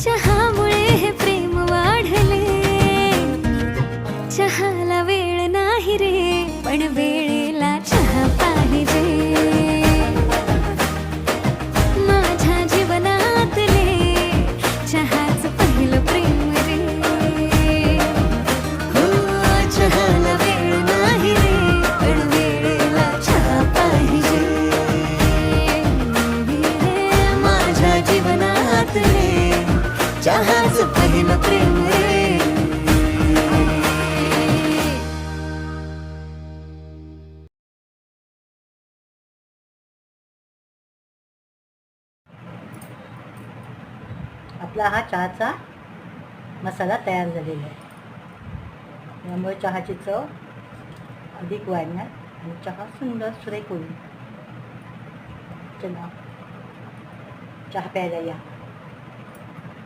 चहामुळे हे प्रेम वाढले. चहाला वेळ नाही रे, पण वेळेला चहा पाहिजे. माझ्या जीवनातले चहाच पहिलं प्रेम रे. हो, चहाला वेळ नाही रे, पण वेळेला चहा पाहिजे. माझ्या जीवनातले चहाच पहिलं प्रेम रे. आपला हा चहाचा मसाला तयार झालेला आहे. त्यामुळे चहाची चव अधिक वाढणार आणि चहा सुंदर सुरेख होईल. चला चहा प्यायला या.